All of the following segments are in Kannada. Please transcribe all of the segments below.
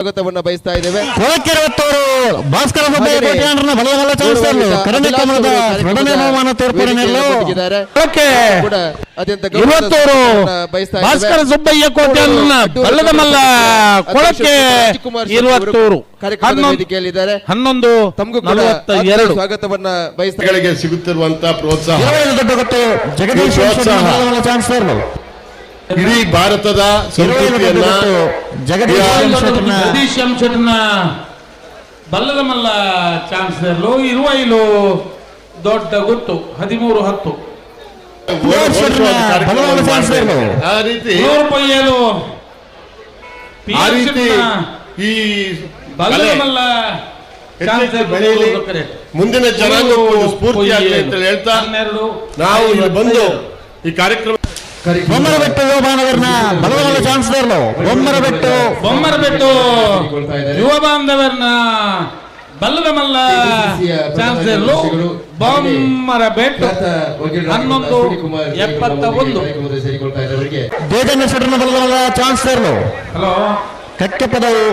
ಸ್ವಾಗತವನ್ನು ಬಯಸ್ತಾ ಇದ್ದೇವೆ. ಭಾಸ್ಕರ ಭಾಸ್ಕರ ಸುಬ್ಬಯ್ಯ ಕೋಟ್ಯಾನ್ನ ಬಲ್ಲದ ಮಲ್ಲ ಕೊಳಕ್ಕೆ 11 ಸ್ವಾಗತವನ್ನ ಬಯಸ್ತಾ ಸಿಗುತ್ತಿರುವಂತಹ ಪ್ರೋತ್ಸಾಹ ಇಡೀ ಭಾರತದ ಸಂಸ್ಕೃತಿಯನ್ನ ಜಗದೀಶ್ ಶೆಟ್ಟರ್ನ ಬಲ್ಲದ ಮಲ್ಲ ಚಾನ್ಸಲರ್ಲು ಇರುವೈಲು ದೊಡ್ಡ ಗುತ್ತು 13-10 ಆ ರೀತಿ ಈ ಬಲ್ಲದ ಮಲ್ಲ ಮುಂದಿನ ಜನಾಂಗ ಸ್ಫೂರ್ತಿ ಆಗಲಿ ಅಂತ ಹೇಳ್ತಾ ನಾವು ಇಲ್ಲಿ ಬಂದು ಈ ಕಾರ್ಯಕ್ರಮ ಬೊಮ್ಮರಬೆಟ್ಟು ಯುವಬಾಂಧವರನ್ನ ಬಲವಲ್ಲ ಚಾನ್ಸಲರ್ಲು ಬೊಮ್ಮರಬೆಟ್ಟು ಯುವಬಾಂಧವರನ್ನ ಬಲ್ಲದ ಮಲ್ಲ ಚಾನ್ಸಲರ್ಲು ಬೊಮ್ಮರಬೆಟ್ಟು 11-71 ದೇಜನ್ನ ಶೆಟ್ಟರ್ನ ಬಲ್ಲದ ಮಲ್ಲ ಚಾನ್ಸಲರ್ಲು ಹಲೋ ಕಕ್ಕೆಪದವು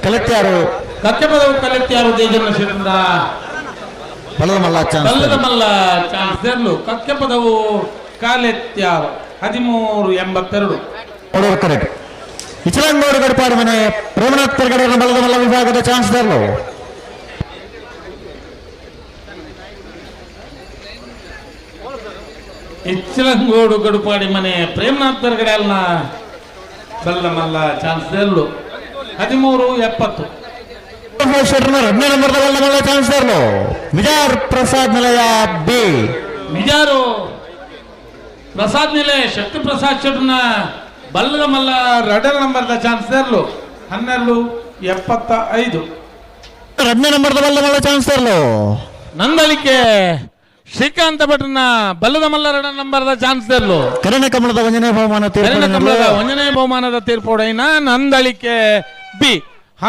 ಕಲೆತ್ಯಾರು ದೇಜನ್ನ ಶೆಟ್ಟರ್ನ ಬಲ್ಲದ ಮಲ್ಲ ಚಾನ್ಸಲರ್ಲು ಕಕ್ಕೆಪದವು ಕಾಲೆತ್ಯಾರು 13-82 ಕರೆಕ್ಟ್. ಇಚಲಂಗೋಡು ಗಡಪಾಡಿ ಮನೆ ಪ್ರೇಮನಾಥ್ ಪೆರ್ಗಡೆ ಬಲ್ಲದ ಮಲ್ಲ ವಿಭಾಗದ ಚಾನ್ಸಲರ್ಲು ಇಚ್ಚಲಂಗೋಡು ಗಡುಪಾಡಿ ಮನೆ ಪ್ರೇಮನಾಥ್ ಪೆರ್ಗಡೆ ಅಲ್ಲ ಬಲ್ಲದ ಮಲ್ಲ ಚಾನ್ಸಲರ್ಲು 13-70 ಶೆಟ್ಟರ್ನ 2ನೇ ನಂಬರ್ದ ಬಲ್ಲದ ಮಲ್ಲ ಚಾನ್ಸಲರ್ಲು ವಿಜಾರ್ ಪ್ರಸಾದ್ ನಿಲಯ ಬಿ ವಿಜಾರು ಪ್ರಸಾದ್ ನಿಲಯ ಶಕ್ತಿ ಪ್ರಸಾದ್ ಶೆಟ್ಟರ್ನ ಬಲ್ಲದ ಮಲ್ಲ 2ನೇ ನಂಬರ್ದ ಚಾನ್ಸಲರ್ಲು 12-75 2ನೇ ನಂಬರ್ದ ಬಲ್ಲದ ಮಲ್ಲ ಚಾನ್ಸಲರ್ಲು ನಂದಳಿಕೆ ಶ್ರೀಕಾಂತ ಭಟ್ರನ್ನ ಬಲ್ಲದ ಮಲ್ಲ 2ನೇ ನಂಬರ್ದ ಚಾನ್ಸಲರ್ಲು ಕರೆನೆ ಕಮಲದ ವಂಜನೆ ಬಹುಮಾನದ ತೀರ್ಪುಡೈನ ನಂದಳಿಕೆ ಬಿ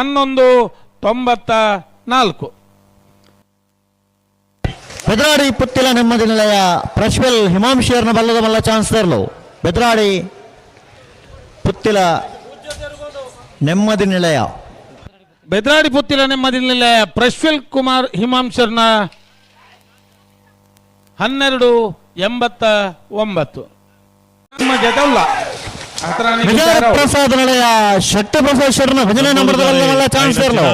11-94 ಬೆದ್ರಾಡಿ ಪುತ್ತಿಲ ನೆಮ್ಮದಿ ನಿಲಯ ಪ್ರಶ್ವೆಲ್ ಹಿಮಾಂಶಿಯರ್ನ ಬಲ್ಲದ ಮಲ್ಲ ಚಾನ್ಸಲರ್ಲು ಬೆದ್ರಾಡಿ ಪುತ್ತಿಲ ನೆಮ್ಮದಿ ನಿಲಯ ಪ್ರಶ್ವೆಲ್ ಕುಮಾರ್ ಹಿಮಾಂಶರ್ನ 12-89 ನಮ್ಮ ಜತಲ್ಲ ಪ್ರಸಾದ್ ನಿಲಯ ಶಕ್ತಿ ಪ್ರಸಾದ್ ಶೆಟ್ಟರ್ನ 15ನೇ ನಂಬರ್ದ ಬಲ್ಲದ ಮಲ್ಲ ಚಾನ್ಸಲರ್ಲು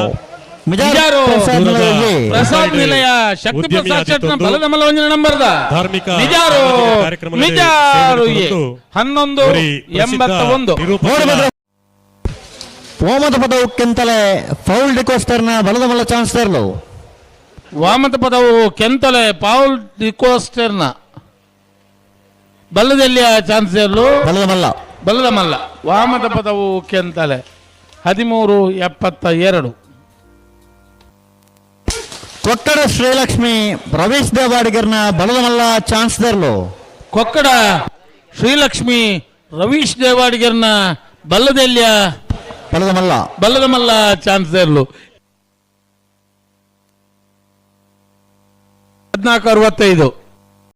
ಪ್ರಸಾದ್ ನಿಲಯ ಶಕ್ತಿ ಪ್ರಸಾದ್ ಶೆಟ್ಟರ್ನ ಬಲ್ಲದ ಮಲ್ಲ 1ನೇ ನಂಬರ್ದ ನಿಜಾರು 11-81 ವಾಮದ ಪದವು ಕೆಂತಲೆ ಫೌಲ್ ಡಿಕೋಸ್ಟರ್ನ ಬಲ್ಲದ ಮಲ್ಲ ಚಾನ್ಸಲರ್ಲು ವಾಮದ ಪದವು ಕೆಂತಲೆ ಪೌಲ್ ಡಿಕೋಸ್ಟರ್ನ ಬಲ್ಲದಲ್ಲಿಯ ಚಾನ್ಸಲರ್ಲು ಬಲ್ಲದ ಮಲ್ಲ ವಾಮದ ಪದವು ಕೆಂತಲೆ 13-72 ಕೊಕ್ಕಡ ಶ್ರೀಲಕ್ಷ್ಮಿ ರವೀಶ್ ದೇವಾಡಿಗರ್ನ ಬಲ್ಲದ ಮಲ್ಲ ಚಾನ್ಸಲರ್ಲು ಕೊಕ್ಕಡ ಶ್ರೀಲಕ್ಷ್ಮಿ ರವೀಶ್ ದೇವಾಡಿಗರ್ನ ಬಲ್ಲದಲ್ಲಿಯ ಬಲ್ಲದ ಮಲ್ಲ ಚಾನ್ಸಲರ್ಲು 14-65